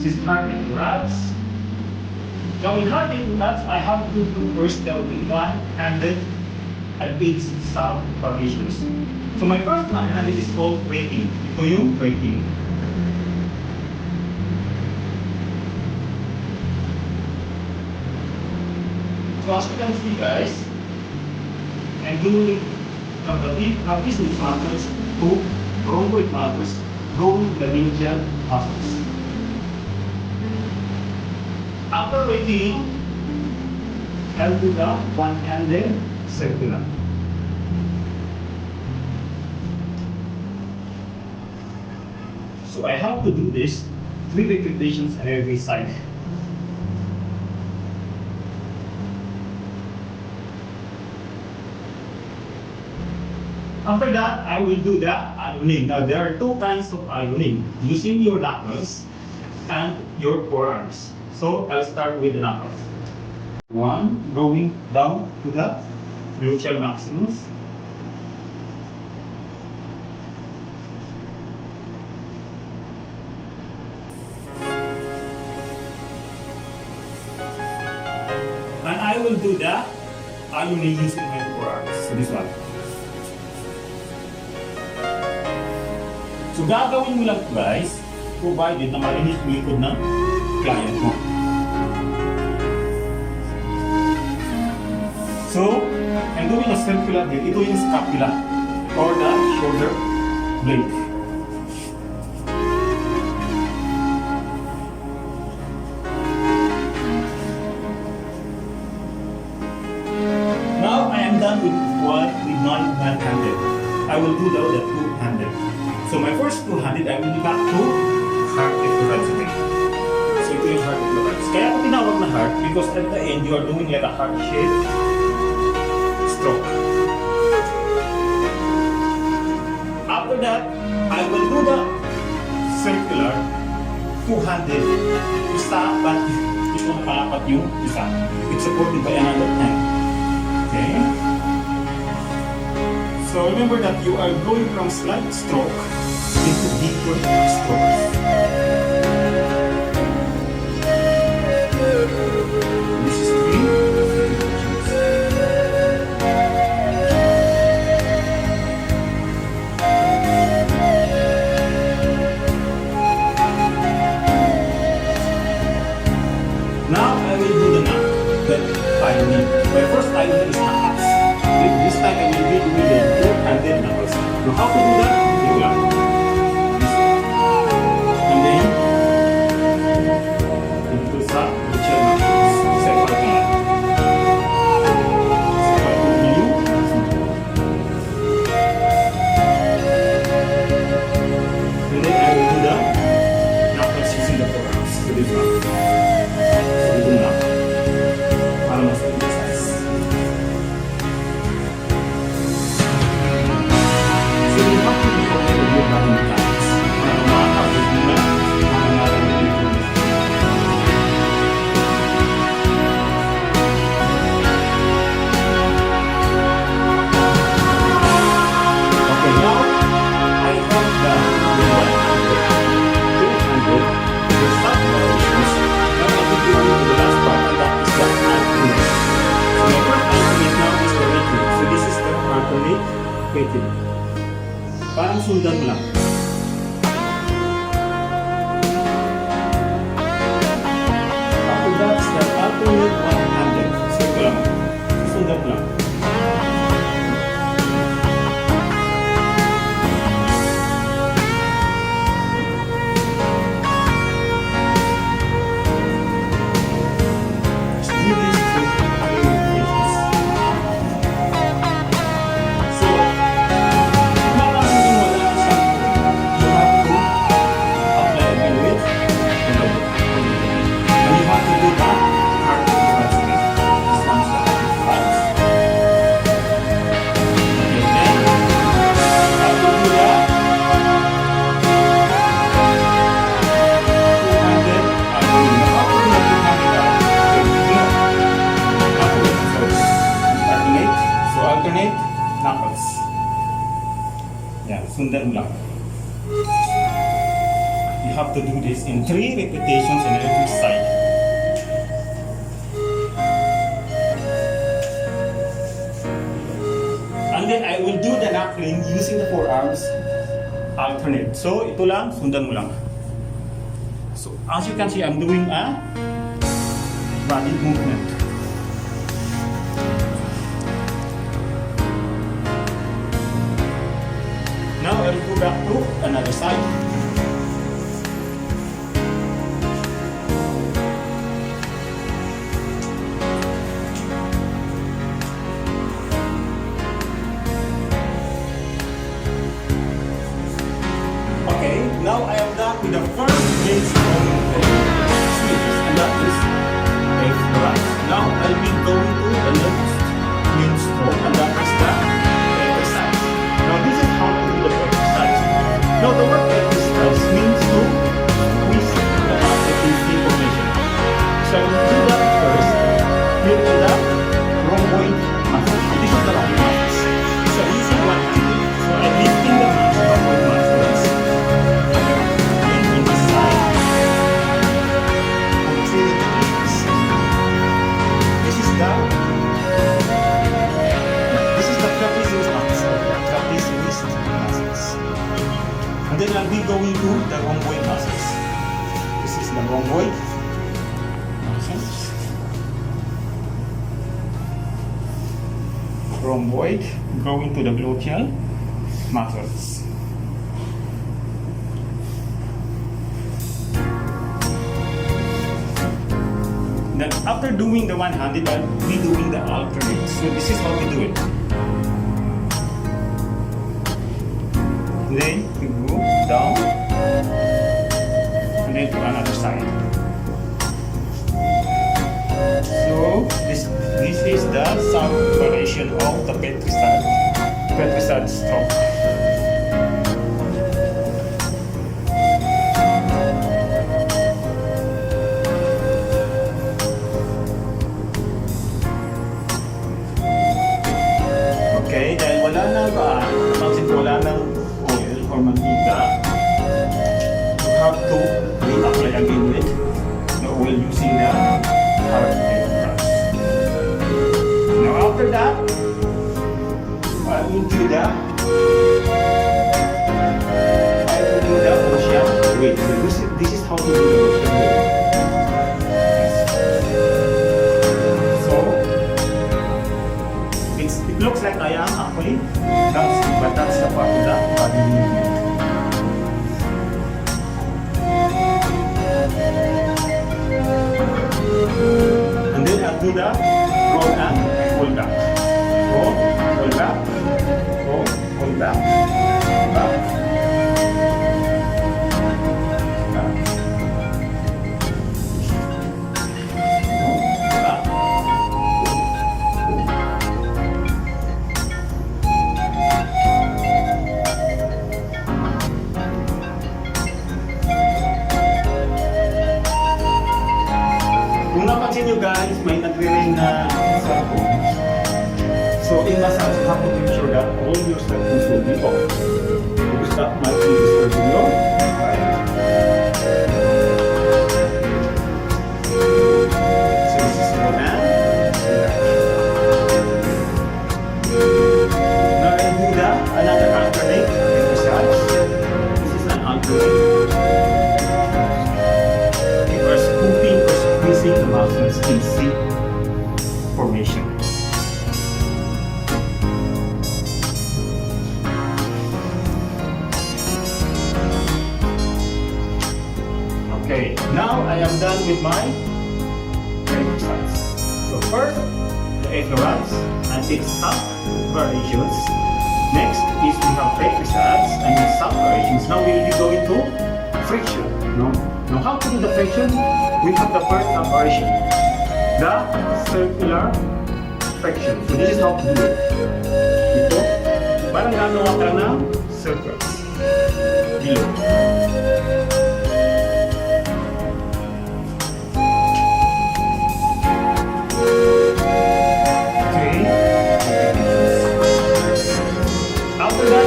This is hardly rats. Now in hardly rats, I have to do first the one-handed against some variations. So my first one-handed is called breaking. Ito yung breaking. So as you can see guys, I'm doing from these muscles to rhomboid muscles, going the medial muscles. After waiting, I'll do the one-handed circular. So I have to do this 3 repetitions on every side. After that, I will do the ironing. Now, there are 2 kinds of ironing, using your knuckles and your forearms. So, I'll start with the knuckles. 1, going down to the gluteal maximus. And I will do the ironing using my forearms. So, this one. So gagawin mo lang guys, provided na malinis yung likod ng client mo. So, I'm doing a circular blade. Ito yung scapula or the shoulder blade. Now I am done with my one-handed. I will do the two-handed. So my first two-handed, I will be back to heart exercise again. So ito yung heart exercise. Kaya ako tinawag na heart because at the end, you are doing like a heart-shaped stroke. After that, I will do the circular two-handed. Isa, but ito nakalapat yung isa. It's supported by another hand. Okay? So remember that you are going from slight stroke into deeper strokes. This is 3. Now I will do the knot that I need. My first I will is knuckles. This time I will be doing the two-handed knuckles. Now how to do that? You will. And then into sa gluteal muscles. Separate na lang. Separate mo yung and then I will do the knuckles using the forearms. So this one. So ito na. Para mas exercise. So you have to be aware of your body mechanics. Para makakapit mo na ang nararamdaman mo. Okay, now I have the 100, 200, the subdivisions. Now I will go to the last part, and that is the alternate. So my first alternate now is the weighted. So this is the alternate weighted. Parang sundan mo lang. After that is the alternate one-handed. So ito lang. Sundan mo lang. Just do this to variations. So, kung nakasing wala na siya, you have to apply again with the load. And you have to do that hard exercise again. This one's the hard. Okay, then, after you do that, 200, after you do that, 200, alternate. So alternate knuckles. Yan, sundan mo lang. you have to do this in 3 repetitions on every side. And then I will do the knuckling using the forearms alternate. So ito lang, sundan mo lang. So as you can see, I'm doing a body movement. Now I'll go back to another side. Okay, now I am done with the first base of Swedish, and that is right. Now I'll be going to the next main stroke, and that is the exercise. Now this is how to do the exercise. Now the word exercise means to twist the muscle in C formation. So I will do that first here in the rhomboid muscle. This is the rhomboid muscle. So using one hand, so I'm lifting the rhomboid muscles. In the side, controlling the knees. This is the trapezius muscle, trapezius muscles. And then I'll be going to the rhomboid muscles. This is the rhomboid muscles. Rhomboid going to the gluteal muscles. Then after doing the one-handed, I'll be doing the alternate. So this is how we do it. Then you go down and then to another side. So this is the sub variation of the petricide stroke. Okay, dahil wala na wala nang oil or mantika, you have to reapply again with the oil using the hard brush. Now after that, I will do the Russian weight. So this is how to do the Russian weight. It looks like I am actually, but that's the part of the body movement. And then I'll do the roll and pull back. Roll, pull back, roll, pull back, back. Kung napansin nyo guys, may nagre-ring na cellphone. So in massage, you have to make sure that all your cell phones will be off. Because that might be disturbing your right. So this is one hand. Now I do another alternate massage. This is an alternate. The muscles in C formation. Okay, now I am done with my exercise. So first, the effleurance and its up variations. Next is we have exercise and its sub variations. Now we will be going to friction. Now how to do the friction? We have the first operation, the circular friction. So this is how to do it. Ito, parang gagawa ka ng circles. Below. Okay. After that,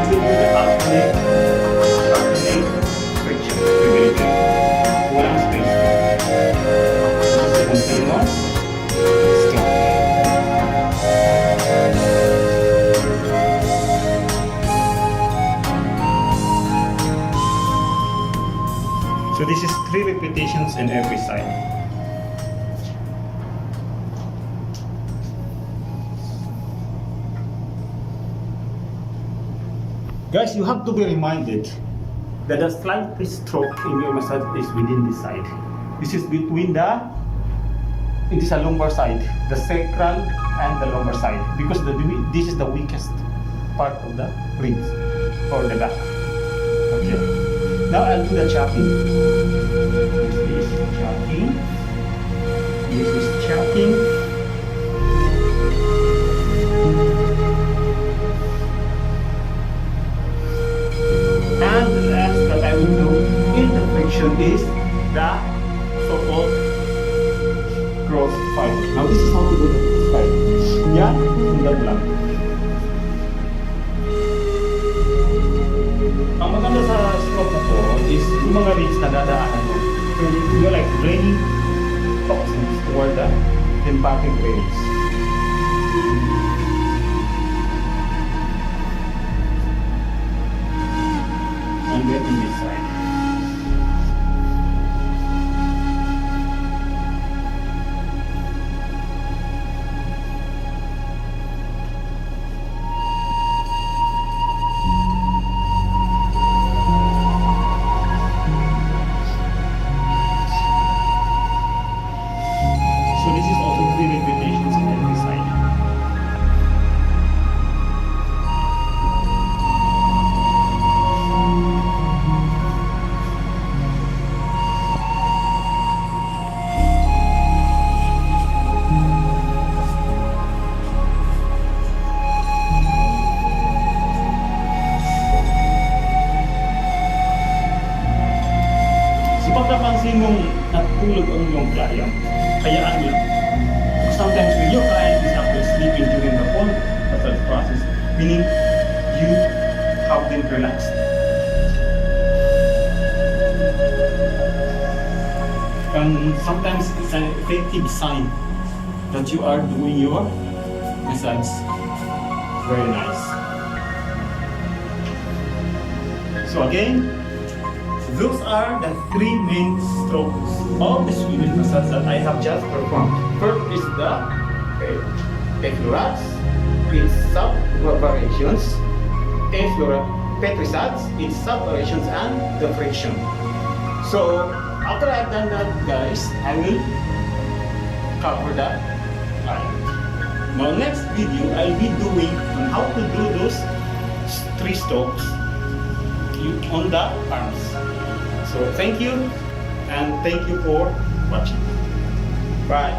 we will do the alternate in every side. Guys, you have to be reminded that the slight stroke in your massage is within this side. This is between it is a lumbar side, the sacral and the lumbar side, because this is the weakest part of the ribs or the back. Okay. Now I'll do the chopping. This is chopping. This is chopping. And the last that I will do in the friction is the so-called cross fiber. Now this is how to do the cross fiber. Yan, sundan lang. Ang maganda sa stroke na to is yung mga ribs na dadaanan mo. So you're like draining toxins toward the lymphatic veins. And then in this side. So this is also 3 repetitions on every side. So pag napansin mong natulog ang iyong client, hayaan niyo. Sometimes when your client is actually sleeping during the whole massage process, meaning you have them relaxed. And sometimes it's an effective sign that you are doing your massage very nice. So again, those are the 3 main strokes of the Swedish massage that I have just performed. First is the effleurats, its sub-variations, petrissats, its sub-variations, and the friction. So after I've done that, guys, I will cover the client. Now next video, I'll be doing on how to do those 3 strokes on the arms. So thank you, and thank you for watching. Bye.